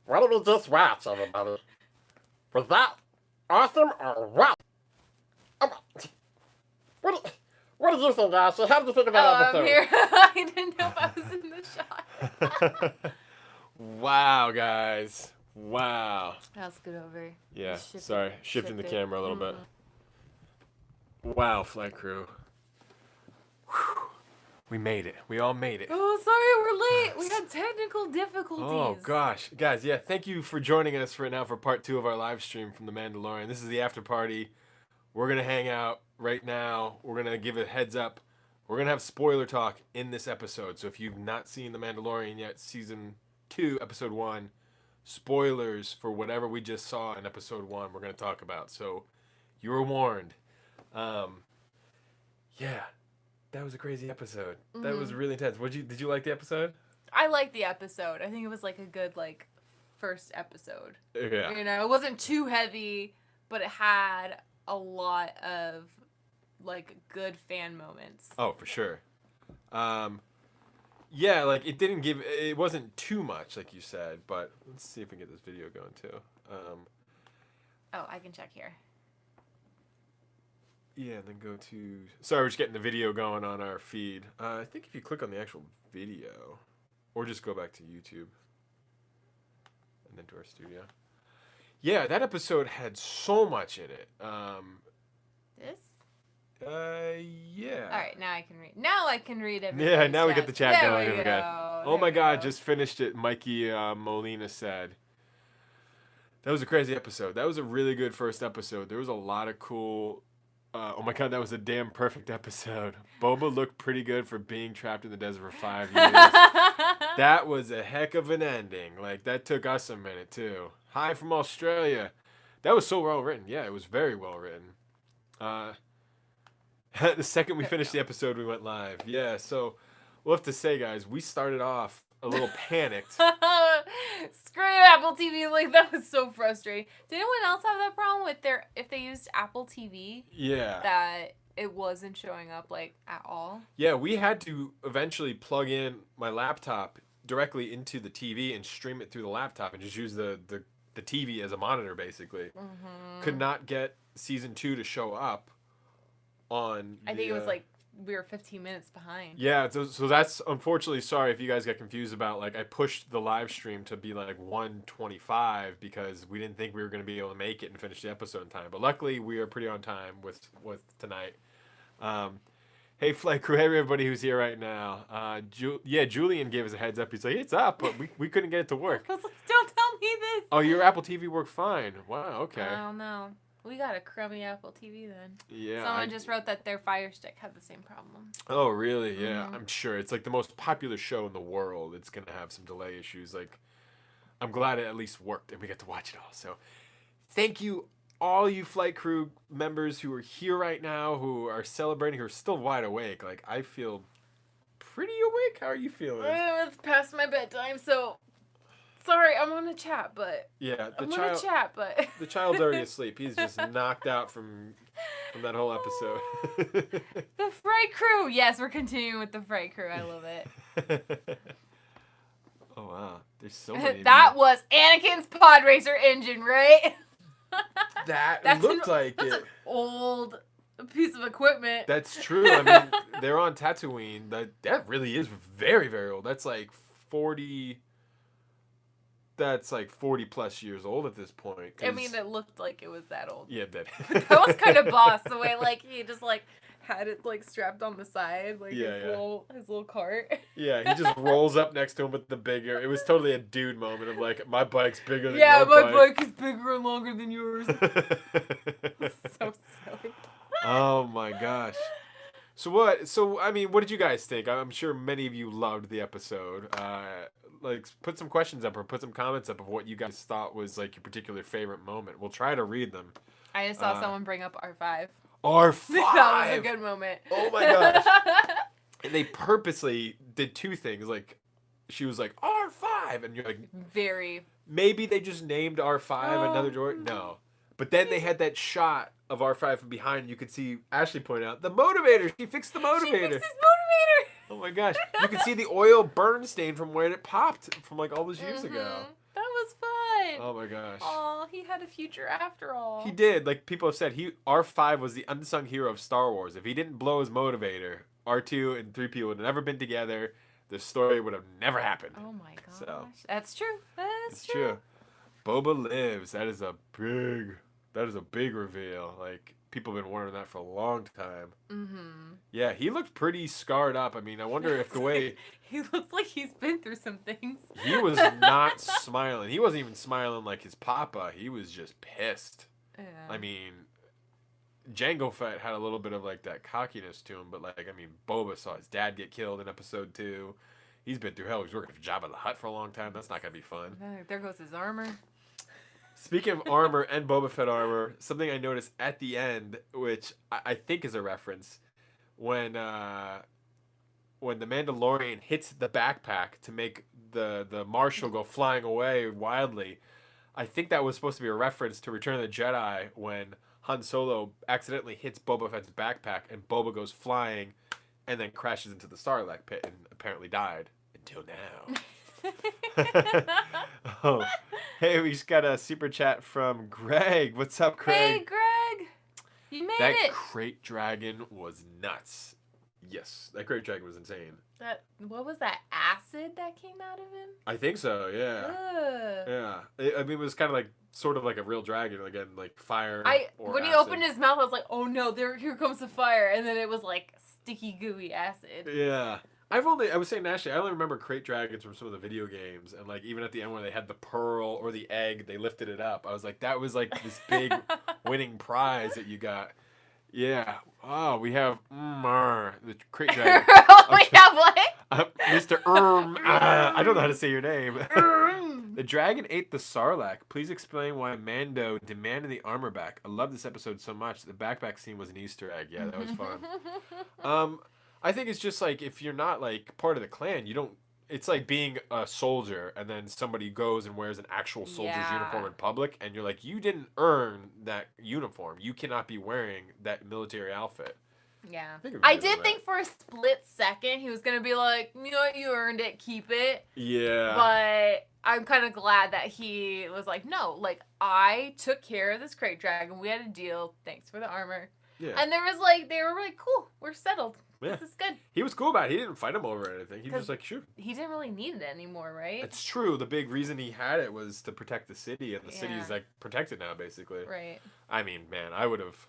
What did we just watch, everybody? Was that awesome or what? Um, what, what did you think, Ashley? How did you think of that episode? I'm here. I didn't know if I was in the shot. Wow, guys. Wow. I'll scoot over. Yeah, sorry. Shifting the camera a little bit. Wow, flight crew. Whew. We made it. We all made it. Oh, sorry, we're late. We had technical difficulties. Oh, gosh. Guys, yeah, thank you for joining us right now for part 2 of our live stream from The Mandalorian. This is the after party. We're going to hang out right now. We're going to give a heads up. We're going to have spoiler talk in this episode. So if you've not seen The Mandalorian yet, season 2, episode 1, spoilers for whatever we just saw in episode 1 we're going to talk about. So you were warned. Yeah. That was a crazy episode. That was really intense. Did you like the episode? I liked the episode. I think it was like a good first episode. Yeah. You know, it wasn't too heavy, but it had a lot of good fan moments. Oh, for sure. Yeah, it wasn't too much, like you said, but let's see if we can get this video going too. Oh, I can check here. Yeah, then go to... Sorry, we're just getting the video going on our feed. I think if you click on the actual video, or just go back to YouTube, and then to our studio. Yeah, that episode had so much in it. This? Yeah. All right, now I can read. Now I can read everything. Yeah, now we get the chat there going. We Okay. go. Oh my God, just finished it. Mikey Molina said. That was a crazy episode. That was a really good first episode. There was a lot of cool... oh my God, that was a damn perfect episode. Boba looked pretty good for being trapped in the desert for 5 years. That was a heck of an ending. That took us a minute too. Hi from Australia. That was so well written. Yeah, it was very well written. The second we finished the episode, we went live. Yeah, so we'll have to say, guys, we started off a little panicked. Screw Apple TV. That was so frustrating. Did anyone else have that problem with if they used Apple TV? Yeah. That it wasn't showing up at all? Yeah, we had to eventually plug in my laptop directly into the TV and stream it through the laptop and just use the TV as a monitor, basically. Mm-hmm. Could not get season 2 to show up on I think it was we were 15 minutes behind. Yeah, so that's unfortunately, sorry if you guys got confused about I pushed the live stream to be 1:25 because we didn't think we were going to be able to make it and finish the episode in time. But luckily, we are pretty on time with tonight. Hey, flight crew, hey everybody who's here right now. Julian gave us a heads up. He's like, it's up, but we couldn't get it to work. I was like, don't tell me this. Oh, your Apple TV worked fine. Wow, okay. I don't know. We got a crummy Apple TV then. Yeah. Someone just wrote that their Fire Stick had the same problem. Oh, really? Yeah, I'm sure. It's the most popular show in the world. It's going to have some delay issues. I'm glad it at least worked and we get to watch it all. So thank you, all you flight crew members who are here right now, who are celebrating, who are still wide awake. I feel pretty awake. How are you feeling? It's past my bedtime, so... Sorry, I'm on a chat, but... Yeah, the child's already asleep. He's just knocked out from that whole episode. The Fright Crew! Yes, we're continuing with the Fright Crew. I love it. Oh, wow. There's so many. That was Anakin's pod racer engine, right? That looked like that's it. An old piece of equipment. That's true. I mean, they're on Tatooine. That really is very, very old. That's 40... That's 40 plus years old at this point. I mean, it looked like it was that old. Yeah, that was kind of boss the way he just had it strapped on the side, his little cart. Yeah, he just rolls up next to him with the bigger. It was totally a dude moment of my bike's bigger than your bike. My bike is bigger and longer than yours. So silly. Oh my gosh. So I mean, what did you guys think? I'm sure many of you loved the episode. Put some questions up or put some comments up of what you guys thought was your particular favorite moment. We'll try to read them. I just saw someone bring up R5. R5! That was a good moment. Oh my gosh. And they purposely did two things. She was like, R5! And you're like... Very. Maybe they just named R5 another droid? No. But then they had that shot of R5 from behind, and you could see Ashley point out, the motivator! She fixed the motivator! She fixed his motivator! Oh my gosh. You can see the oil burn stain from where it popped from all those years ago. That was fun. didn't. Oh my gosh. Oh, he had a future after all. He did. Like people have said, R5 was the unsung hero of Star Wars. If he didn't blow his motivator, R2 and 3PO would have never been together. The story would have never happened. Oh my gosh. So, that's true. it's true. Boba lives. That is a big reveal. Like people have been wondering that for a long time. Mm-hmm. Yeah, he looked pretty scarred up. I mean, I wonder if the way he looks like he's been through some things. he was not smiling. He wasn't even smiling like his papa. He was just pissed. Yeah. I mean, Jango Fett had a little bit of like that cockiness to him, but like I mean, Boba saw his dad get killed in episode 2. He's been through hell. He's working for Jabba the Hutt for a long time. That's not gonna be fun. There goes his armor. Speaking of armor and Boba Fett armor, something I noticed at the end, which I think is a reference, when the Mandalorian hits the backpack to make the Marshal go flying away wildly. I think that was supposed to be a reference to Return of the Jedi when Han Solo accidentally hits Boba Fett's backpack and Boba goes flying and then crashes into the Sarlacc pit and apparently died until now. Oh. Hey, we just got a super chat from Greg. What's up, Greg? Hey, Greg. You made That it. crate dragon was nuts. Yes, that crate dragon was insane. What was that acid that came out of him? I think so, yeah. Ugh. Yeah. I mean, it was kind of like, sort of like a real dragon, again, like fire or when he acid. opened his mouth, I was like, oh no, here comes the fire. And then it was like sticky, gooey acid. Yeah. I was saying, Ashley, I only remember crate dragons from some of the video games, and like even at the end where they had the pearl or the egg, they lifted it up. I was like, that was like this big winning prize that you got. Yeah. Oh, we have the crate dragon. We have what? Mr. I don't know how to say your name. The dragon ate the Sarlacc. Please explain why Mando demanded the armor back. I love this episode so much. The backpack scene was an Easter egg. Yeah, that was fun. I think it's just like if you're not like part of the clan, you don't. It's like being a soldier and then somebody goes and wears an actual soldier's uniform in public, and you're like, you didn't earn that uniform. You cannot be wearing that military outfit. Yeah. I did think for a split second he was gonna be like, you know what, you earned it, keep it. Yeah. But I'm kind of glad that he was like, no, like I took care of this crate dragon. We had a deal. Thanks for the armor. Yeah. And they were like, cool, we're settled. Yeah. This is good. He was cool about it. He didn't fight him over anything. He was just like, shoot. He didn't really need it anymore, right? It's true. The big reason he had it was to protect the city, and the city's like protected now, basically. Right. I mean, man, it would have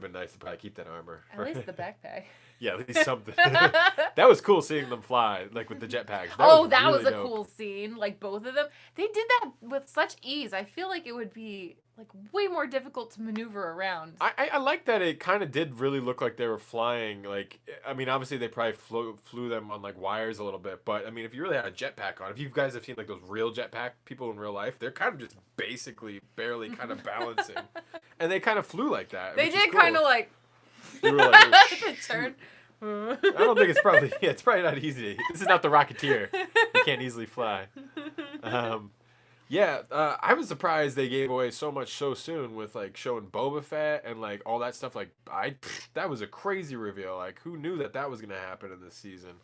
been nice to probably keep that armor. At least the backpack. Yeah, at least something. That was cool seeing them fly, like with the jetpacks. That was really a dope. cool scene. Like both of them. They did that with such ease. I feel like it would be like way more difficult to maneuver around. I like that it kind of did really look like they were flying. Like, I mean, obviously they probably flew them on like wires a little bit, but I mean, if you really had a jetpack on, if you guys have seen like those real jetpack people in real life, they're kind of just basically barely kind of balancing, and they kind of flew like that. They did kind of like. They were like, the turn. I don't think it's probably not easy. This is not the Rocketeer. You can't easily fly. I was surprised they gave away so much so soon with like showing Boba Fett and like all that stuff. Like that was a crazy reveal. Like who knew that was gonna happen in this season?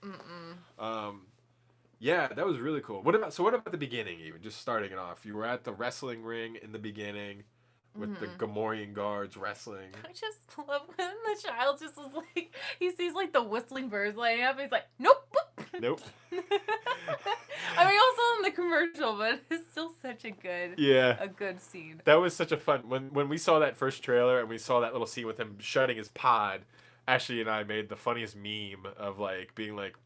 That was really cool. What about the beginning? Even just starting it off, you were at the wrestling ring in the beginning with the Gamorrean guards wrestling. I just love when the child just was like, he sees like the whistling birds lighting up. He's like, nope. Nope. I mean, also in the commercial, but it's still such a good scene. That was such a fun when we saw that first trailer and we saw that little scene with him shutting his pod. Ashley and I made the funniest meme of like being like,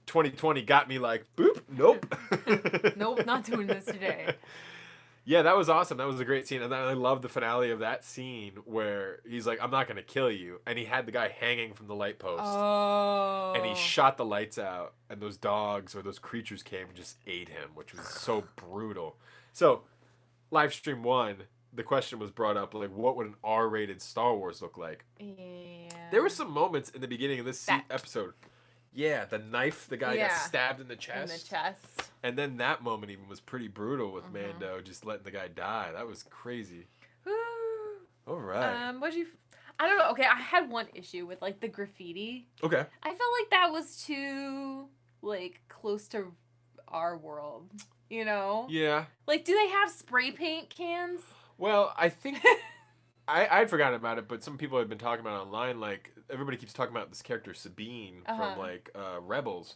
2020 got me like, boop, nope. Nope, not doing this today. Yeah, that was awesome. That was a great scene. And then I love the finale of that scene where he's like, I'm not going to kill you. And he had the guy hanging from the light post. Oh. And he shot the lights out. And those dogs or those creatures came and just ate him, which was so brutal. So, live stream 1, the question was brought up, like, what would an R-rated Star Wars look like? Yeah. There were some moments in the beginning of this episode. Yeah, the knife, the guy got stabbed in the chest. In the chest. And then that moment even was pretty brutal with Mando just letting the guy die. That was crazy. All right. I don't know. Okay, I had one issue with like the graffiti. Okay. I felt like that was too like close to our world. You know? Yeah. Like, do they have spray paint cans? Well, I think I'd forgotten about it, but some people have been talking about it online. Like everybody keeps talking about this character Sabine from like Rebels.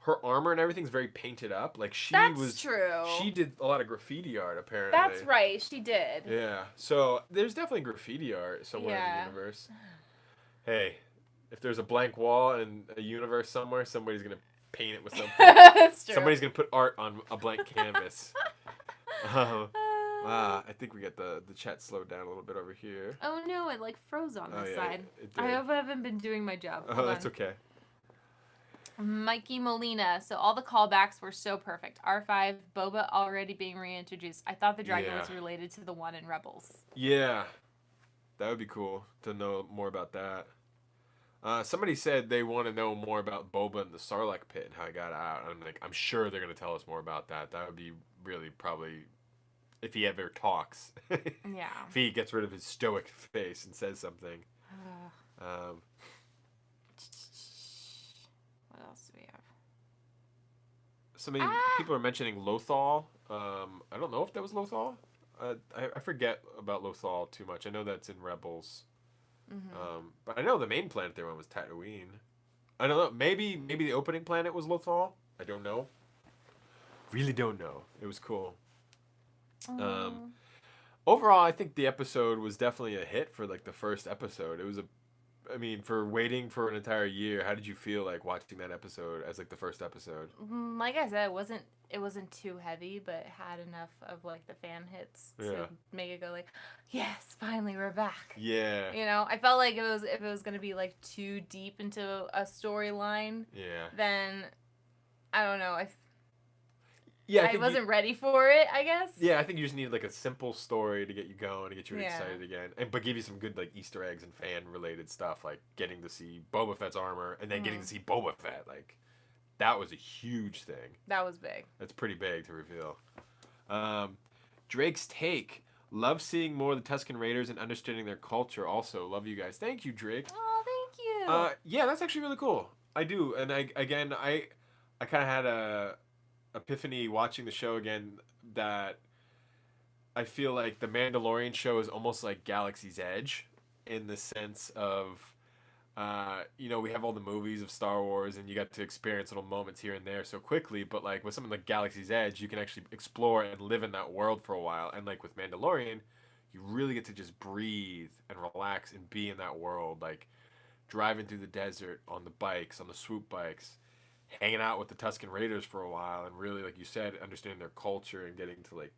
Her armor and everything's very painted up. Like That's true. She did a lot of graffiti art apparently. That's right. She did. Yeah. So there's definitely graffiti art somewhere in the universe. Hey, if there's a blank wall in a universe somewhere, somebody's gonna paint it with something. That's true. Somebody's gonna put art on a blank canvas. I think we got the chat slowed down a little bit over here. Oh no, it like froze on this side. It did. I hope I haven't been doing my job. Oh, that's okay. Mikey Molina. So all the callbacks were so perfect. R5, Boba already being reintroduced. I thought the dragon was related to the one in Rebels. Yeah. That would be cool to know more about that. Somebody said they want to know more about Boba and the Sarlacc pit and how he got out. I'm sure they're going to tell us more about that. That would be really probably if he ever talks. Yeah. If he gets rid of his stoic face and says something. What else do we have? So many people are mentioning Lothal. I don't know if that was Lothal. I forget about Lothal too much. I know that's in Rebels. But I know the main planet they were on was Tatooine. I don't know. Maybe the opening planet was Lothal. I don't know. Really don't know. It was cool. Overall, I think the episode was definitely a hit for like the first episode. It was for waiting for an entire year, how did you feel like watching that episode as like the first episode? Like I said, it wasn't too heavy, but it had enough of like the fan hits to make it go like, yes, finally we're back. Yeah. You know, I felt like if it was gonna be like too deep into a storyline, then I don't know. I wasn't ready for it, I guess. Yeah, I think you just needed like a simple story to get you going, to get you excited again, but give you some good like Easter eggs and fan related stuff, like getting to see Boba Fett's armor and then getting to see Boba Fett. Like that was a huge thing. That was big. That's pretty big to reveal. Drake's take. Love seeing more of the Tusken Raiders and understanding their culture. Also, love you guys. Thank you, Drake. Oh, thank you. Yeah, that's actually really cool. I do, and I kind of had a epiphany watching the show again that I feel like the Mandalorian show is almost like Galaxy's Edge in the sense of we have all the movies of Star Wars and you got to experience little moments here and there so quickly, but like with something like Galaxy's Edge you can actually explore and live in that world for a while, and like with Mandalorian you really get to just breathe and relax and be in that world, like driving through the desert on the bikes, on the swoop bikes, hanging out with the Tusken Raiders for a while, and really, like you said, understanding their culture and getting to like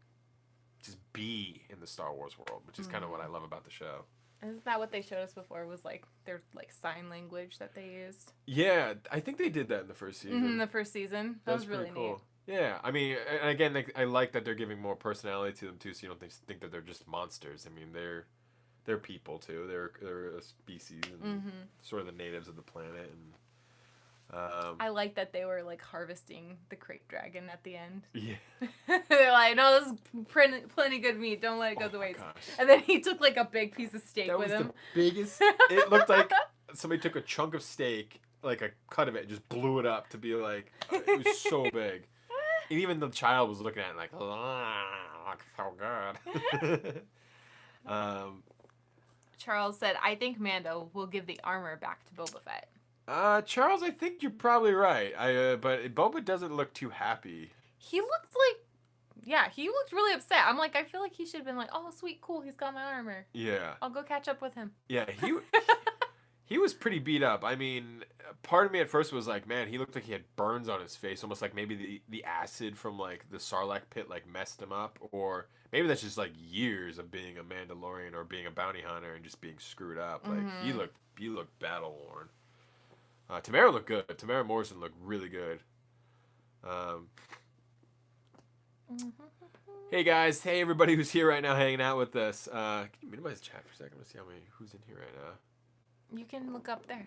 just be in the Star Wars world, which is kind of what I love about the show. Isn't that what they showed us before? Was like their like sign language that they used? Yeah, I think they did that in the first season. In the first season, that was really cool. Neat. Yeah, I mean, and again, like, I like that they're giving more personality to them too, so you don't think that they're just monsters. I mean, they're people too. They're a species and sort of the natives of the planet. And I like that they were like harvesting the crate dragon at the end. Yeah. They're like, no, this is plenty good meat. Don't let it go to waste. And then he took like a big piece of steak with him. The biggest. It looked like somebody took a chunk of steak, like a cut of it, and just blew it up to be like, it was so big. And even the child was looking at it like, looks so good. Charles said, I think Mando will give the armor back to Boba Fett. Charles, I think you're probably right. But Boba doesn't look too happy. He looked really upset. I'm like, I feel like he should have been like, oh, sweet, cool, he's got my armor. Yeah. I'll go catch up with him. Yeah, he was pretty beat up. I mean, part of me at first was like, man, he looked like he had burns on his face, almost like maybe the acid from like the Sarlacc pit like messed him up, or maybe that's just like years of being a Mandalorian or being a bounty hunter and just being screwed up. Like he looked battle worn. Tamara looked good. Tamara Morrison looked really good. Hey guys, hey everybody who's here right now hanging out with us. Can you minimize the chat for a second? Let's see who's in here right now. You can look up there.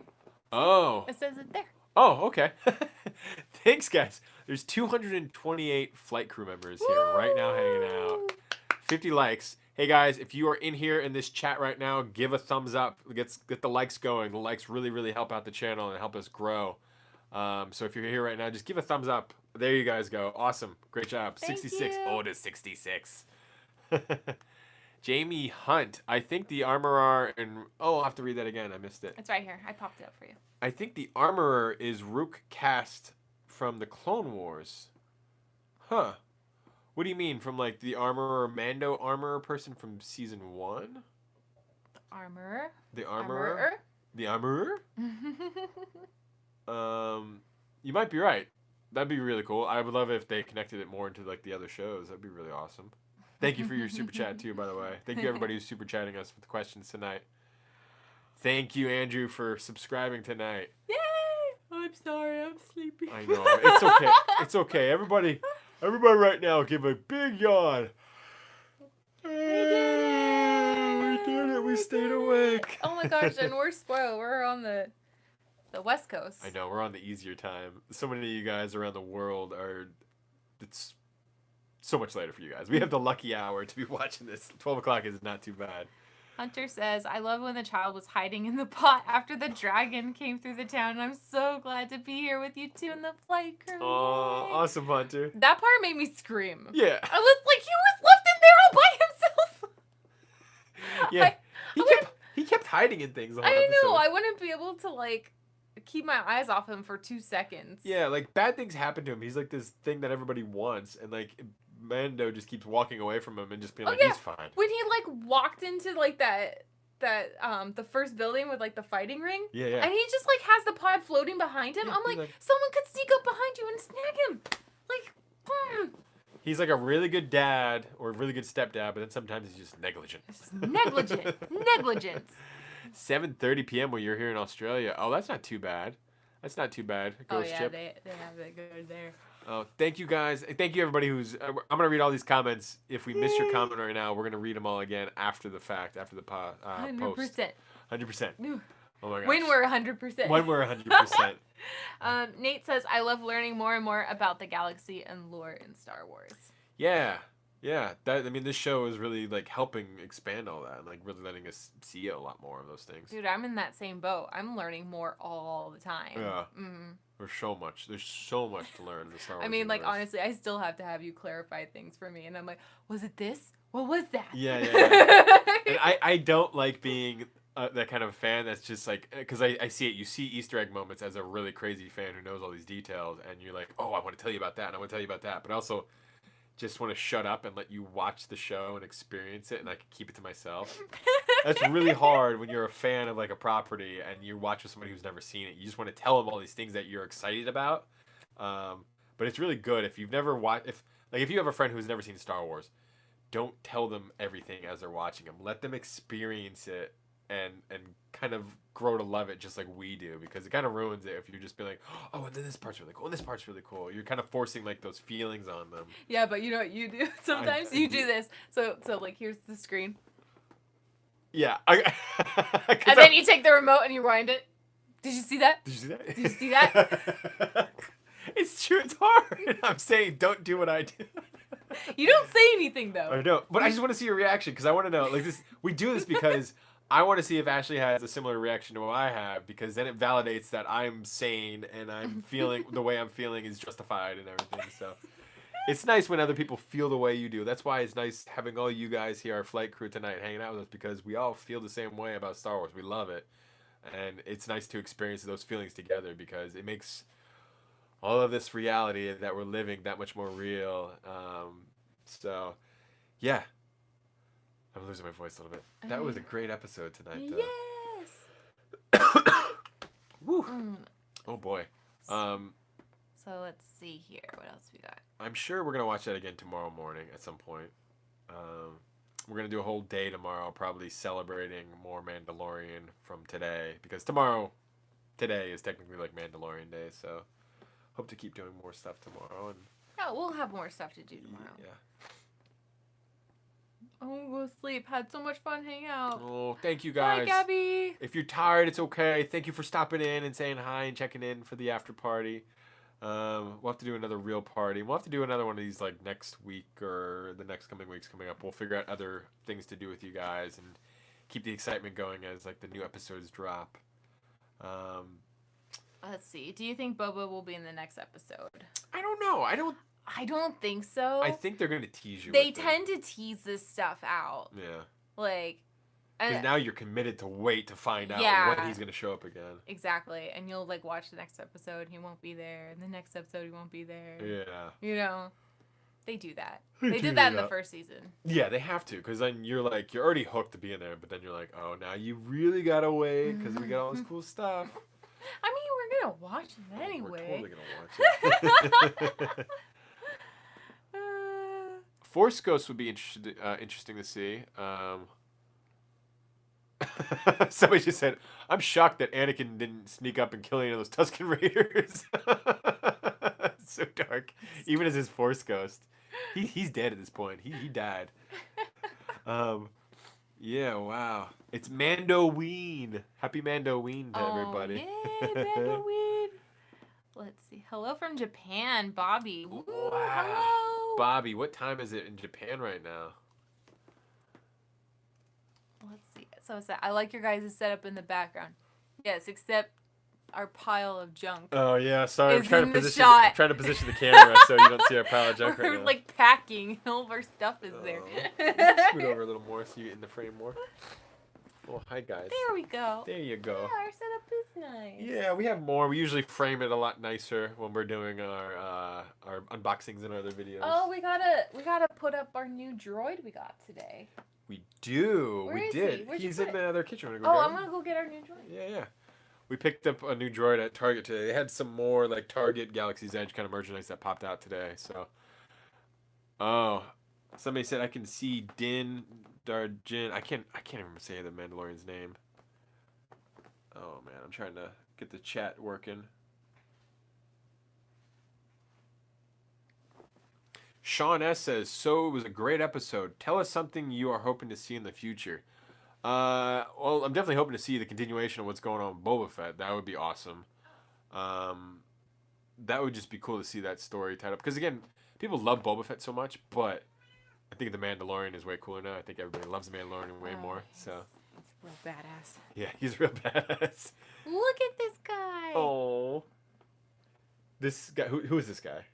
Oh. It says it there. Oh, okay. Thanks, guys. There's 228 flight crew members here right now hanging out. 50 likes. Hey guys, if you are in here in this chat right now, give a thumbs up. Get the likes going. The likes really, really help out the channel and help us grow. So if you're here right now, just give a thumbs up. There you guys go. Awesome. Great job. Thank 66. you. Oh, it is 66. Jamie Hunt. I think the Armorer and... Oh, I'll have to read that again. I missed it. It's right here. I popped it up for you. I think the Armorer is Rook Cast from the Clone Wars. Huh. What do you mean? From like the Armorer, Mando Armorer person from season 1? The Armorer. The Armorer? The Armorer? You might be right. That'd be really cool. I would love if they connected it more into like the other shows. That'd be really awesome. Thank you for your super chat too, by the way. Thank you everybody who's super chatting us with questions tonight. Thank you, Andrew, for subscribing tonight. Yay! I'm sorry, I'm sleepy. I know. It's okay. It's okay. Everybody right now give a big yawn. We did it. We stayed awake. Oh my gosh, and we're spoiled. We're on the West Coast. I know, we're on the easier time. So many of you guys around the world it's so much later for you guys. We have the lucky hour to be watching this. 12 o'clock is not too bad. Hunter says, I love when the child was hiding in the pot after the dragon came through the town. And I'm so glad to be here with you two in the flight crew. Oh, awesome, Hunter. That part made me scream. Yeah. I was like, he was left in there all by himself. Yeah. He kept hiding in things the whole I episode. know. I wouldn't be able to, like, keep my eyes off him for 2 seconds. Yeah, like, bad things happen to him. He's like this thing that everybody wants. And, like, Mando just keeps walking away from him and just being he's fine. When he, like, walked into, like, the first building with, like, the fighting ring. Yeah. And he just, like, has the pod floating behind him. Yeah, I'm like, someone could sneak up behind you and snag him. Like, He's like a really good dad or a really good stepdad, but then sometimes he's just negligent. Negligence. 7:30 p.m. when you're here in Australia. Oh, that's not too bad. Ghost Chip. They have it good there. Oh, thank you guys. Thank you everybody who's. I'm gonna read all these comments. If we missed your comment right now, we're gonna read them all again after the fact, after the post. 100%. 100%. Oh my gosh. When we're 100%. When we're 100%. Nate says, I love learning more and more about the galaxy and lore in Star Wars. Yeah. This show is really like helping expand all that and like really letting us see a lot more of those things. Dude, I'm in that same boat. I'm learning more all the time. Yeah. Mm-hmm. There's so much to learn in the Star Wars I mean, like, universe. honestly, I still have to have you clarify things for me. And I'm like, was it this? What was that? Yeah. And I don't like being that kind of fan that's just like, because I see it. You see Easter egg moments as a really crazy fan who knows all these details. And you're like, oh, I want to tell you about that. And I want to tell you about that. But also just want to shut up and let you watch the show and experience it. And I can keep it to myself. That's really hard when you're a fan of like a property and you watch with somebody who's never seen it. You just want to tell them all these things that you're excited about. But it's really good if you've never watched. If you have a friend who's never seen Star Wars, don't tell them everything as they're watching them. Let them experience it and kind of grow to love it just like we do, because it kind of ruins it if you're just being like, oh, and then this part's really cool and this part's really cool. You're kind of forcing like those feelings on them. Yeah, but you know what you do? Sometimes you do this. So like here's the screen. Yeah. And then you take the remote and you wind it. Did you see that? Did you see that? It's true. It's hard. I'm saying don't do what I do. You don't say anything though. I know, but I just want to see your reaction because I want to know. Like this, we do this because I want to see if Ashley has a similar reaction to what I have, because then it validates that I'm sane and I'm feeling the way I'm feeling is justified and everything. So it's nice when other people feel the way you do. That's why it's nice having all you guys here, our flight crew tonight, hanging out with us, because we all feel the same way about Star Wars. We love it, and it's nice to experience those feelings together because it makes all of this reality that we're living that much more real. So, yeah. I'm losing my voice a little bit. That was a great episode tonight, though. Yes! Woo. Oh, boy. So let's see here. What else we got? I'm sure we're going to watch that again tomorrow morning at some point. We're going to do a whole day tomorrow, probably celebrating more Mandalorian from today, because today is technically like Mandalorian Day, so hope to keep doing more stuff tomorrow. And Yeah, we'll have more stuff to do tomorrow. yeah. Oh, go sleep. Had so much fun hanging out. Oh, thank you guys. Bye, Gabby. If you're tired, it's okay. Thank you for stopping in and saying hi and checking in for the after party. We'll have to do another real party. We'll have to do another one of these like next week or the next coming weeks coming up. We'll figure out other things to do with you guys and keep the excitement going as like the new episodes drop. Let's see. Do you think Boba will be in the next episode? I don't know. I don't think so. I think they're gonna tease you. They tend to tease this stuff out. Yeah. Like. Because now you're committed to wait to find out when he's gonna show up again. Exactly, and you'll like watch the next episode, he won't be there, and the next episode he won't be there. Yeah. You know, they do that. They did that in the first season. Yeah, they have to, because then you're already hooked to be in there, but then you're like, oh, now you really gotta wait because we got all this cool stuff. I mean, we're gonna watch it anyway. We're totally gonna watch it. Force Ghost would be interesting to see. Somebody just said, I'm shocked that Anakin didn't sneak up and kill any of those Tusken Raiders. It's so dark. Even as his Force Ghost. He's dead at this point. He died. Yeah, wow. It's Mandoween. Happy Mandoween to everybody. Yay, Mandoween. Let's see. Hello from Japan, Bobby. Ooh, wow. Hello. Bobby, what time is it in Japan right now? Let's see. So sad. I like your guys' setup in the background. Yes, except our pile of junk. Oh yeah, sorry. I'm trying to position the camera so you don't see our pile of junk right now. We're like packing. All of our stuff is there. Scoot over a little more so you get in the frame more. Oh, hi guys. There we go. There you go. Yeah, our setup is nice. Yeah, we have more. We usually frame it a lot nicer when we're doing our unboxings and other videos. Oh, we gotta put up our new droid we got today. We do. Where we is did. He? Where'd He's you in put the it? other kitchen. I'm gonna go get our new droid. Yeah. We picked up a new droid at Target today. They had some more like Target Galaxy's Edge kind of merchandise that popped out today. So, somebody said I can see Din Djarin. I can't even say the Mandalorian's name. Oh man, I'm trying to get the chat working. Sean S says, so it was a great episode. Tell us something you are hoping to see in the future. Well, I'm definitely hoping to see the continuation of what's going on with Boba Fett. That would be awesome. That would just be cool to see that story tied up. Because again, people love Boba Fett so much, but I think the Mandalorian is way cooler now. I think everybody loves the Mandalorian way more. So. He's real badass. Yeah, he's real badass. Look at this guy. Oh. This guy. Who is this guy?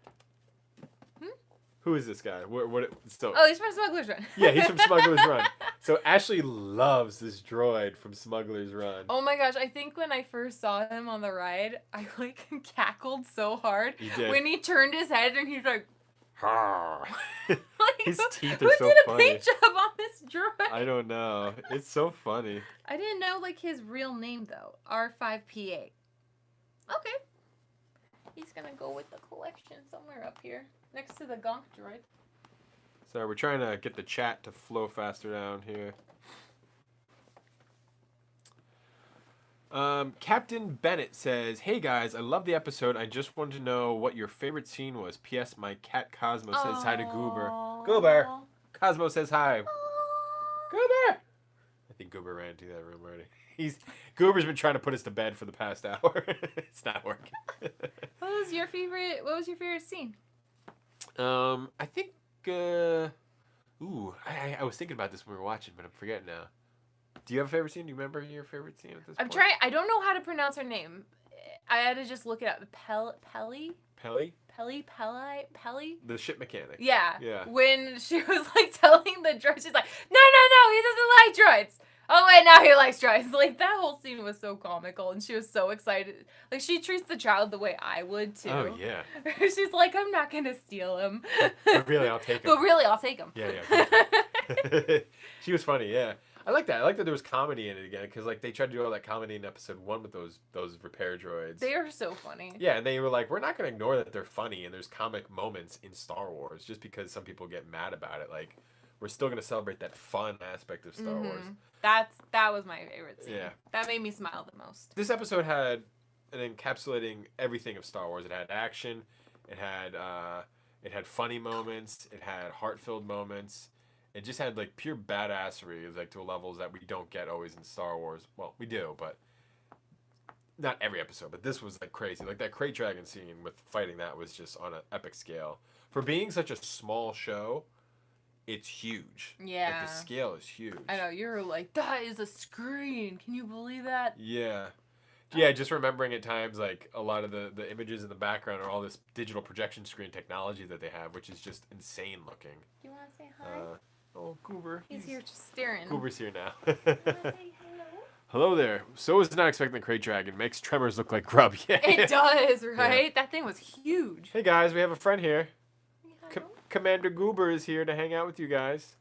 Who is this guy? Oh, he's from Smuggler's Run. Yeah, he's from Smuggler's Run. So Ashley loves this droid from Smuggler's Run. Oh my gosh, I think when I first saw him on the ride, I like cackled so hard. He did. When he turned his head and he's like, his teeth are so funny. Who did a paint job on this droid? I don't know. It's so funny. I didn't know like his real name though. R5P8. Okay. He's gonna go with the collection somewhere up here. Next to the Gonk droid. Sorry, we're trying to get the chat to flow faster down here. Captain Bennett says, hey guys, I love the episode. I just wanted to know what your favorite scene was. P.S. My cat Cosmo says hi to Goober. Goober! Cosmo says hi. Aww. Goober! I think Goober ran into that room already. Goober's been trying to put us to bed for the past hour. It's not working. What was your favorite scene? I think, I was thinking about this when we were watching, but I'm forgetting now. Do you have a favorite scene? Do you remember your favorite scene at this point? I don't know how to pronounce her name. I had to just look it up. Pelly? The ship mechanic. Yeah. Yeah. When she was like telling the droid, she's like, no, he doesn't like droids. Oh wait, now he likes droids. Like that whole scene was so comical, and she was so excited. Like she treats the child the way I would too. Oh yeah. She's like, I'm not gonna steal him. But really, I'll take him. Yeah. She was funny. Yeah. I like that. I like that there was comedy in it again, because like they tried to do all that comedy in episode 1 with those repair droids. They are so funny. Yeah, and they were like, we're not gonna ignore that they're funny and there's comic moments in Star Wars just because some people get mad about it. Like, we're still gonna celebrate that fun aspect of Star Wars. That was my favorite scene. Yeah. That made me smile the most. This episode had an encapsulating everything of Star Wars. It had action, it had funny moments, it had heart-filled moments. It just had like pure badassery, like to levels that we don't get always in Star Wars. Well, we do, but not every episode. But this was like crazy. Like that Crate Dragon scene with fighting that was just on an epic scale. For being such a small show, it's huge. Yeah. Like the scale is huge. I know, you're like, that is a screen. Can you believe that? Yeah. Yeah, just remembering at times like a lot of the images in the background are all this digital projection screen technology that they have, which is just insane looking. Do you want to say hi? Oh, Goober. He's here just staring. Goober's here now. You want to say hello? Hello there. So is not expecting the Crate Dragon. Makes Tremors look like grub. Yeah. It does, right? That thing was huge. Hey guys, we have a friend here. Hello? Commander Goober is here to hang out with you guys.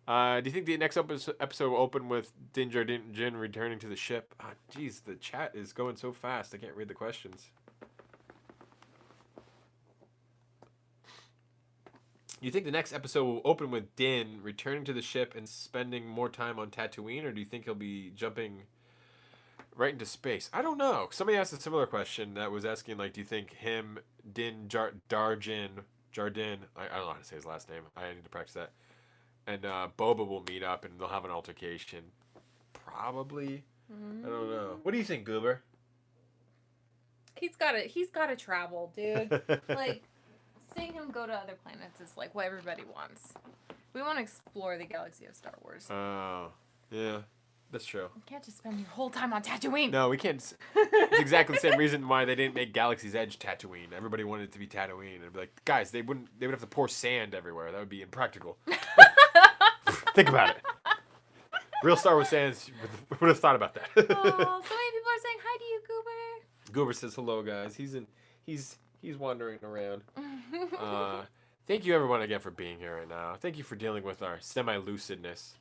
Do you think the next episode will open with Din Djarin returning to the ship? Jeez, the chat is going so fast. I can't read the questions. You think the next episode will open with Din returning to the ship and spending more time on Tatooine, or do you think he'll be jumping right into space? I don't know. Somebody asked a similar question that was asking, like, do you think him, Din Djarin, I don't know how to say his last name. I need to practice that. And Boba will meet up and they'll have an altercation. Probably. I don't know. What do you think, Goober? He's gotta travel, dude. Like, seeing him go to other planets is like what everybody wants. We want to explore the galaxy of Star Wars. Oh, yeah. That's true. You can't just spend your whole time on Tatooine. No, we can't. It's exactly the same reason why they didn't make Galaxy's Edge Tatooine. Everybody wanted it to be Tatooine. And be like, guys, they would have to pour sand everywhere. That would be impractical. Think about it. Real Star Wars fans would have thought about that. Oh, so many people are saying hi to you, Goober. Goober says hello, guys. He's wandering around. Thank you everyone again for being here right now. Thank you for dealing with our semi-lucidness.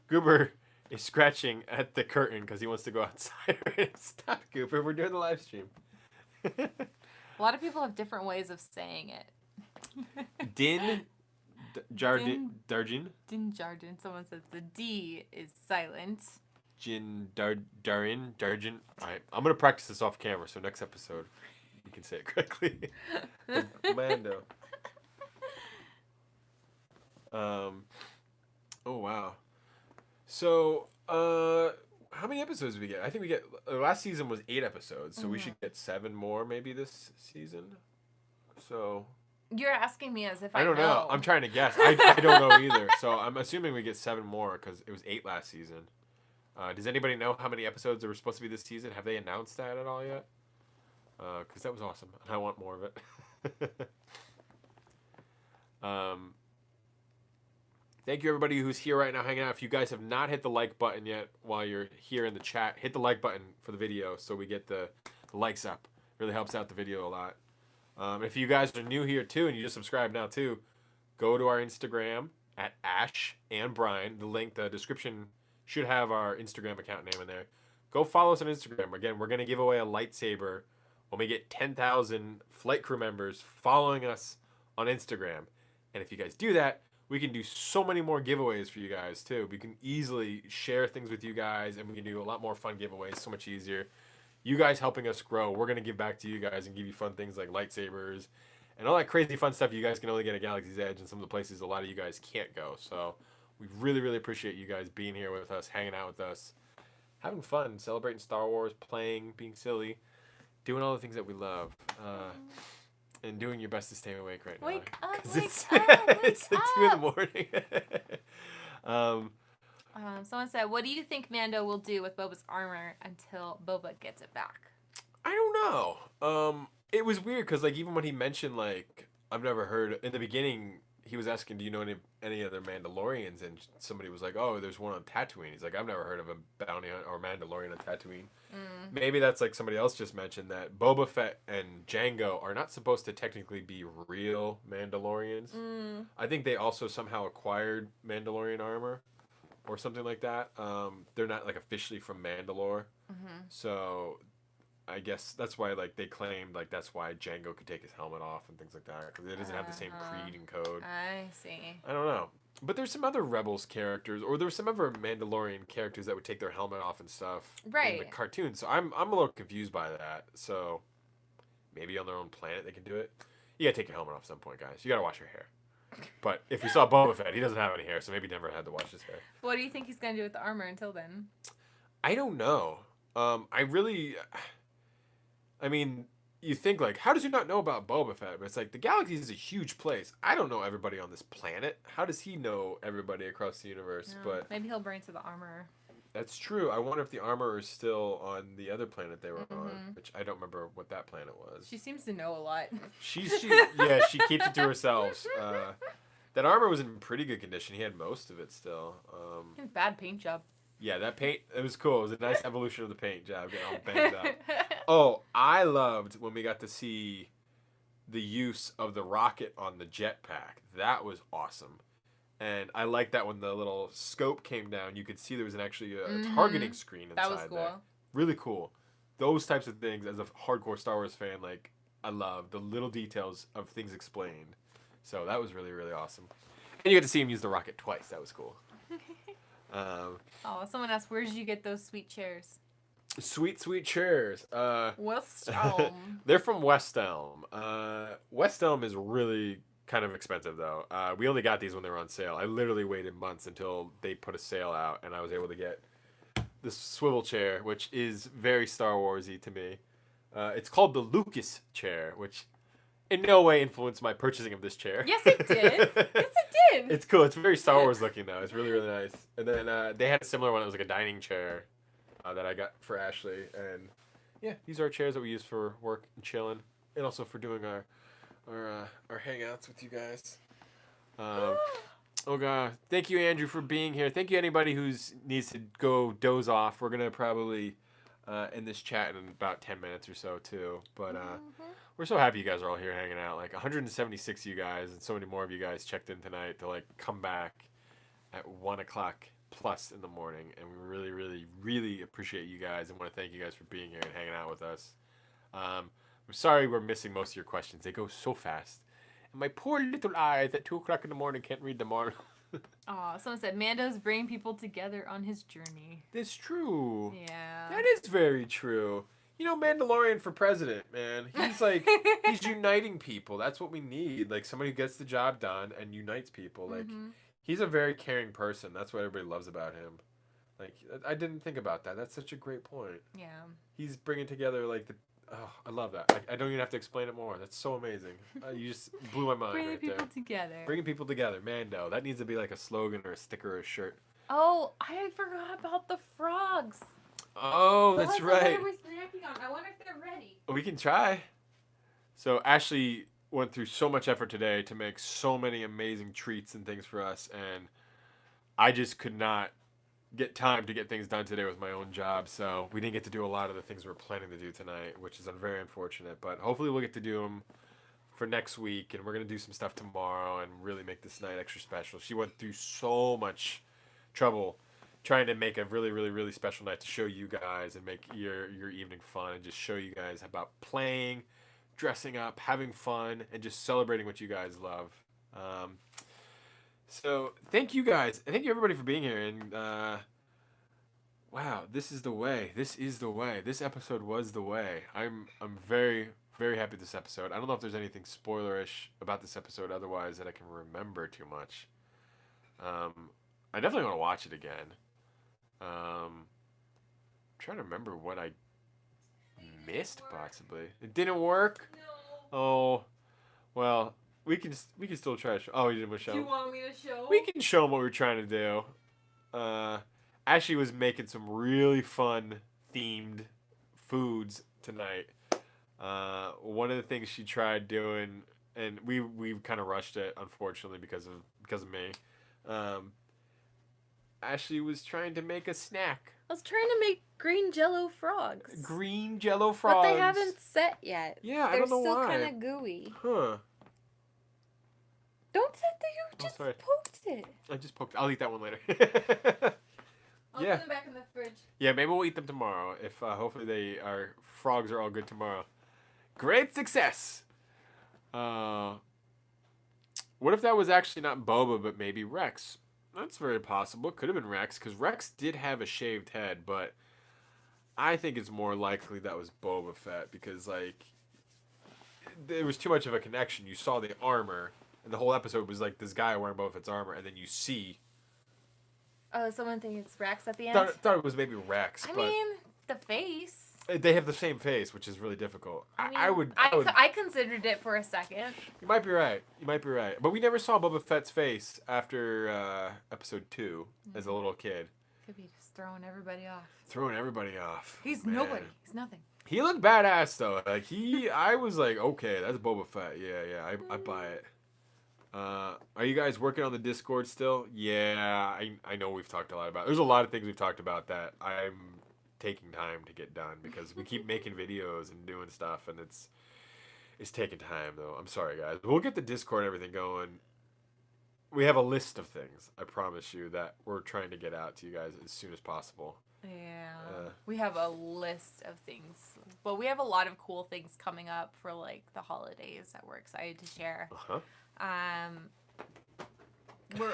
Goober is scratching at the curtain because he wants to go outside. Stop, Goober. We're doing the live stream. A lot of people have different ways of saying it. Din Djarin. Din Djarin. Someone says the D is silent. Jin Djarin. Alright, I'm gonna practice this off camera, so next episode you can say it correctly. Mando. Oh wow. So, how many episodes did we get? I think we get last season was 8 episodes, so we should get 7 more maybe this season. So You're asking me as if I don't know. I'm trying to guess. I don't know either. So I'm assuming we get 7 more because it was 8 last season. Does anybody know how many episodes there were supposed to be this season? Have they announced that at all yet? Because that was awesome. I want more of it. Thank you everybody who's here right now hanging out. If you guys have not hit the like button yet while you're here in the chat, hit the like button for the video so we get the likes up. Really helps out the video a lot. If you guys are new here too and you just subscribe now too, go to our Instagram at Ash and Bryan. The description should have our Instagram account name in there. Go follow us on Instagram. Again, we're going to give away a lightsaber when we get 10,000 flight crew members following us on Instagram. And if you guys do that, we can do so many more giveaways for you guys too. We can easily share things with you guys and we can do a lot more fun giveaways, so much easier. You guys helping us grow. We're going to give back to you guys and give you fun things like lightsabers and all that crazy fun stuff you guys can only get at Galaxy's Edge and some of the places a lot of you guys can't go. So we really, really appreciate you guys being here with us, hanging out with us, having fun, celebrating Star Wars, playing, being silly, doing all the things that we love. And doing your best to stay awake right now. Wake up, It's like 2 in the morning. Someone said, what do you think Mando will do with Boba's armor until Boba gets it back? I don't know. It was weird because like even when he mentioned like I've never heard in the beginning he was asking, do you know any other Mandalorians? And somebody was like, oh, there's one on Tatooine. He's like, I've never heard of a bounty or Mandalorian on Tatooine. Maybe that's like somebody else just mentioned that Boba Fett and Jango are not supposed to technically be real Mandalorians. I think they also somehow acquired Mandalorian armor or something like that. They're not like officially from Mandalore. So I guess that's why like they claimed like that's why Jango could take his helmet off and things like that because it doesn't have the same creed and code. I see. I don't know. But there's some other Rebels characters, or there's some other Mandalorian characters that would take their helmet off and stuff in the cartoon. So I'm a little confused by that. So maybe on their own planet they can do it. You gotta take your helmet off at some point, guys. You gotta wash your hair. But if you saw Boba Fett, he doesn't have any hair, so maybe he never had to wash his hair. What do you think he's gonna do with the armor until then? I don't know. I mean, you think, like, how does he not know about Boba Fett? But it's like, the galaxy is a huge place. I don't know everybody on this planet. How does he know everybody across the universe? No, But maybe he'll bring to the armor. That's true. I wonder if the armor is still on the other planet they were on, Mhm. which I don't remember what that planet was. She seems to know a lot. She she keeps it to herself. That armor was in pretty good condition. He had most of it still. Bad paint job. Yeah, that paint, it was cool. It was a nice evolution of the paint job, getting all banged up. Oh, I loved when we got to see the use of the rocket on the jetpack. That was awesome. And I liked that when the little scope came down, you could see there was actually a targeting screen inside That was cool. there. Really cool. Those types of things, as a hardcore Star Wars fan, like, I love the little details of things explained. So that was really, really awesome. And you got to see him use the rocket twice. That was cool. Oh, someone asked, where did you get those sweet chairs? Sweet, sweet chairs. West Elm. They're from West Elm. West Elm is really kind of expensive, though. We only got these when they were on sale. I literally waited months until they put a sale out, and I was able to get this swivel chair, which is very Star Wars-y to me. It's called the Lucas chair, which in no way influenced my purchasing of this chair. Yes, it did. Yes, it did. It's cool. It's very Star Wars looking, though. It's really, really nice. And then they had a similar one. It was like a dining chair that I got for Ashley. And yeah, these are chairs that we use for work and chilling, and also for doing our hangouts with you guys. Oh god, thank you, Andrew, for being here. Thank you, anybody who's needs to go doze off. We're gonna probably end this chat in about 10 minutes or so too. But we're so happy you guys are all here hanging out. Like 176 of you guys, and so many more of you guys checked in tonight to like come back at 1 o'clock plus in the morning, and we really, really, really appreciate you guys and want to thank you guys for being here and hanging out with us. I'm sorry we're missing most of your questions. They go so fast. And my poor little eyes at 2 o'clock in the morning can't read them all. Aw, someone said Mando's bringing people together on his journey. That's true. Yeah. That is very true. You know, Mandalorian for president, man. He's like, he's uniting people. That's what we need. Like, somebody who gets the job done and unites people. Like, he's a very caring person. That's what everybody loves about him. Like, I didn't think about that. That's such a great point. Yeah. He's bringing together, like, oh, I love that. I don't even have to explain it more. That's so amazing. You just blew my mind Bringing right people there. together. Bringing people together. Mando. That needs to be like a slogan or a sticker or a shirt. Oh, I forgot about the frogs. Oh, that's right. What are we snacking on? I wonder if they're ready. We can try. So Ashley went through so much effort today to make so many amazing treats and things for us, and I just could not get time to get things done today with my own job, so we didn't get to do a lot of the things we were planning to do tonight, which is very unfortunate, but hopefully we'll get to do them for next week, and we're going to do some stuff tomorrow and really make this night extra special. She went through so much trouble trying to make a really, really, really special night to show you guys and make your evening fun and just show you guys about playing, dressing up, having fun, and just celebrating what you guys love. So thank you guys. Thank you everybody for being here. And wow, this is the way. This is the way. This episode was the way. I'm very, very happy with this episode. I don't know if there's anything spoilerish about this episode otherwise that I can remember too much. I definitely want to watch it again. I'm trying to remember what I missed possibly. It didn't work? No. Oh, well, we can still try to show. Oh, you didn't want to show? Do you want me to show? We can show them what we're trying to do. Ashley was making some really fun themed foods tonight. One of the things she tried doing, and we kind of rushed it unfortunately because of me. Ashley was trying to make a snack. I was trying to make green Jello frogs. Green Jello frogs. But they haven't set yet. Yeah, They're I don't know still why. kind of gooey. Huh. Don't set the you just sorry. poked it. I just poked. I'll eat that one later. I'll Yeah. put them back in the fridge. Yeah, maybe we'll eat them tomorrow. If hopefully frogs are all good tomorrow. Great success. What if that was actually not Boba, but maybe Rex? That's very possible. It could have been Rex, because Rex did have a shaved head, but I think it's more likely that was Boba Fett, because, like, there was too much of a connection. You saw the armor, and the whole episode was, like, this guy wearing Boba Fett's armor, and then you see... Oh, someone thinks it's Rex at the end? Thought it was maybe Rex, I but... mean, the face. They have the same face, which is really difficult. I would... I considered it for a second. You might be right. But we never saw Boba Fett's face after episode 2 as a little kid. Could be just throwing everybody off. Throwing everybody off. He's Man. nobody. He's nothing. He looked badass though. Like I was like, okay, that's Boba Fett. Yeah, I buy it. Are you guys working on the Discord still? Yeah, I know we've talked a lot about. There's a lot of things we've talked about that I'm taking time to get done because we keep making videos and doing stuff, and it's taking time though. I'm sorry, guys. We'll get the Discord and everything going. We have a list of things, I promise you, that we're trying to get out to you guys as soon as possible. Yeah. We have a list of things. But we have a lot of cool things coming up for like the holidays that we're excited to share. Uh-huh. We're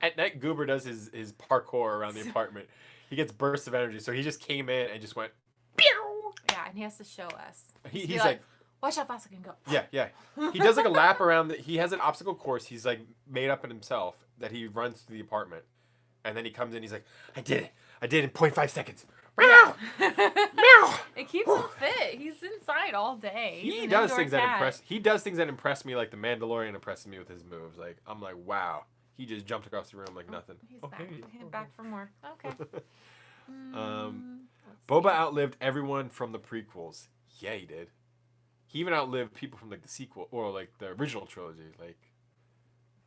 At night, Goober does his parkour around the apartment. He gets bursts of energy, so he just came in and just went, pew! Yeah, and he has to show us. He's like, watch how fast I can go. yeah. He does like a lap around. He has an obstacle course. He's like made up in himself that he runs through the apartment, and then he comes in. He's like, I did it in 0.5 seconds. Meow, meow. It keeps him fit. He's inside all day. He's He an does indoor things that cat. impress. He does things that impress me, like the Mandalorian impresses me with his moves. Like I'm like, wow. He just jumped across the room like nothing. He's Oh, back. hey. He's back for more. Okay. Let's Boba see. outlived everyone from the prequels. Yeah, he did. He even outlived people from like the sequel or like the original trilogy. Like,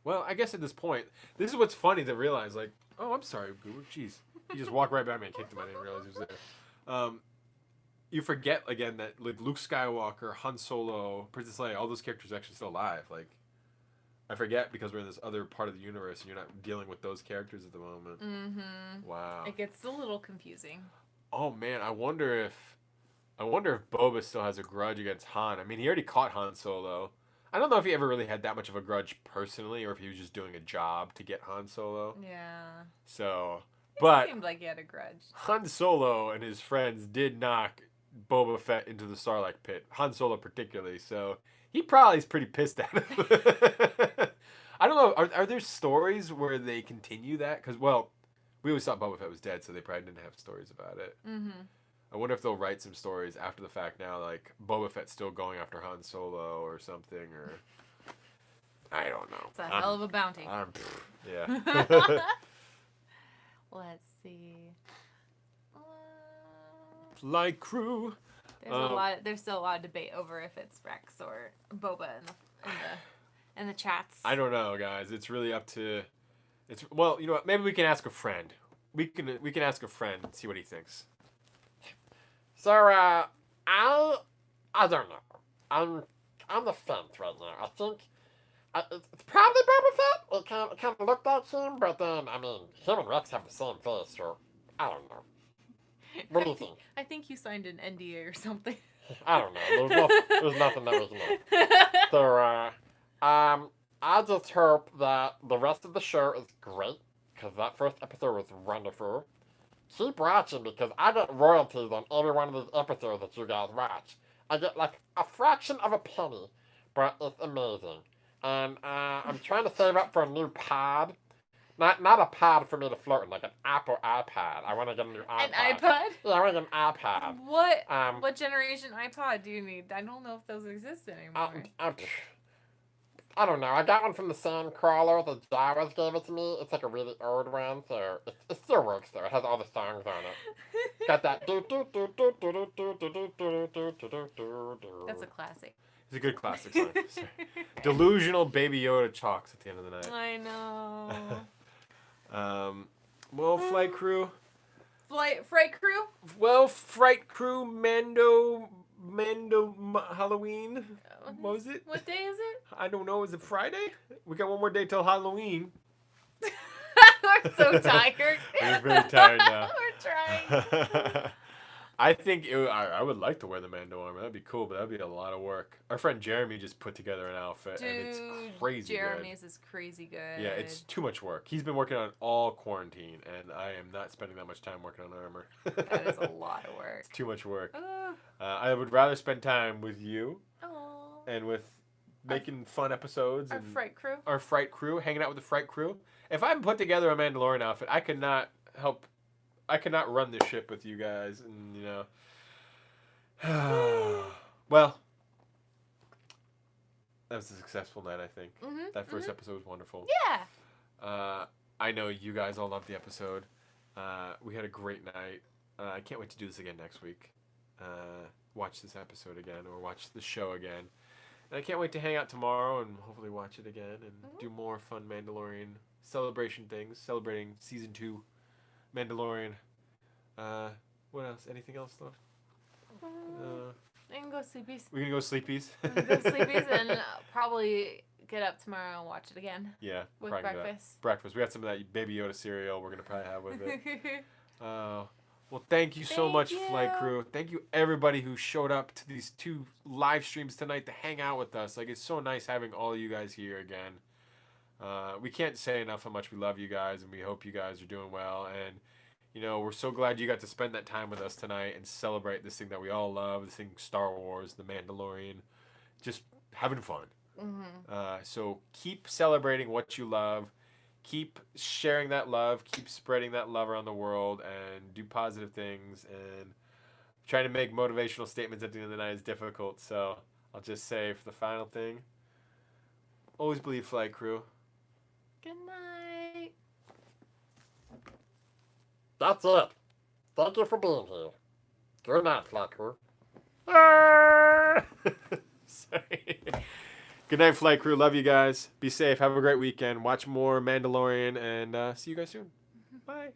well, I guess at this point, this is what's funny to realize. Like, oh, I'm sorry, Goober. Jeez, he just walked right by me and kicked him. I didn't realize he was there. You forget again that like Luke Skywalker, Han Solo, Princess Leia, all those characters are actually still alive. Like, I forget because we're in this other part of the universe and you're not dealing with those characters at the moment. Mm-hmm. Wow. It gets a little confusing. Oh man, I wonder if Boba still has a grudge against Han. I mean, he already caught Han Solo. I don't know if he ever really had that much of a grudge personally, or if he was just doing a job to get Han Solo. Yeah. So, It but seemed like he had a grudge. Han Solo and his friends did knock Boba Fett into the Sarlacc pit. Han Solo particularly. So he probably is pretty pissed at him. I don't know. Are there stories where they continue that? Because well, we always thought Boba Fett was dead, so they probably didn't have stories about it. Mm-hmm. I wonder if they'll write some stories after the fact now, like Boba Fett's still going after Han Solo or something, or I don't know. It's a hell of a bounty. Yeah. Let's see. Flight crew. There's still a lot of debate over if it's Rex or Boba in the chats. I don't know, guys. It's really up to. Well, you know what? Maybe we can ask a friend. We can ask a friend and see what he thinks. So, I don't know. I'm on the fence right now. I think it's probably Boba Fett. It kind of looked like him, but then, I mean, him and Rex have the same face, so I don't know. What do you think? I think you signed an NDA or something. I don't know. There's nothing that we can know. So, I just hope that the rest of the show is great, because that first episode was wonderful. Keep watching, because I get royalties on every one of these episodes that you guys watch. I get like a fraction of a penny, but it's amazing. And I'm trying to save up for a new pod. Not a pod for me to float in, like an Apple iPad. I want to get a new iPad. An iPod? Yeah, I want to get an iPad. What generation iPod do you need? I don't know if those exist anymore. I don't know. I got one from the Sandcrawler. The Jawas gave it to me. It's like a really old one, so it still works though. It has all the songs on it. Got that. That's a classic. It's a good classic song. Delusional Baby Yoda chalks at the end of the night. I know. Well, flight crew. Freight crew? Well, flight crew, Mando Halloween. What was it? What day is it? I don't know. Is it Friday? We got one more day till Halloween. We're so tired. We're very tired now. We're trying. I think I would like to wear the Mando armor. That'd be cool, but that'd be a lot of work. Our friend Jeremy just put together an outfit, and it's crazy Jeremy's good. is crazy good. Yeah, it's too much work. He's been working on it all quarantine, and I am not spending that much time working on armor. That is a lot of work. It's too much work. Oh. I would rather spend time with you Aw. and with making fun episodes Our and freight crew. our fright crew, hanging out with the fright crew. If I haven't put together a Mandalorian outfit, I could not run this ship with you guys, and you know. Well, that was a successful night, I think. Mm-hmm, That first episode was wonderful. Yeah. I know you guys all loved the episode. We had a great night. I can't wait to do this again next week. Watch this episode again or watch the show again. And I can't wait to hang out tomorrow and hopefully watch it again and do more fun Mandalorian celebration things, celebrating season 2 Mandalorian. What else? Anything else left? I can go sleepies. We're gonna go sleepies. Go sleepies and probably get up tomorrow and watch it again. Yeah, With probably do that. breakfast. Breakfast. We got some of that Baby Yoda cereal. We're gonna probably have with it. Well, thank you so Thank much, you. Flight Crew. Thank you everybody who showed up to these 2 live streams tonight to hang out with us. Like, it's so nice having all of you guys here again. We can't say enough how much we love you guys, and we hope you guys are doing well. And you know, we're so glad you got to spend that time with us tonight and celebrate this thing that we all love, this thing, Star Wars, The Mandalorian, just having fun. So keep celebrating what you love. Keep sharing that love. Keep spreading that love around the world and do positive things. And trying to make motivational statements at the end of the night is difficult. So I'll just say for the final thing, always believe, Flight Crew. Good night. That's it. Thank you for being here. Good night, Flight Crew. Sorry. Good night, Flight Crew. Love you guys. Be safe. Have a great weekend. Watch more Mandalorian and see you guys soon. Bye.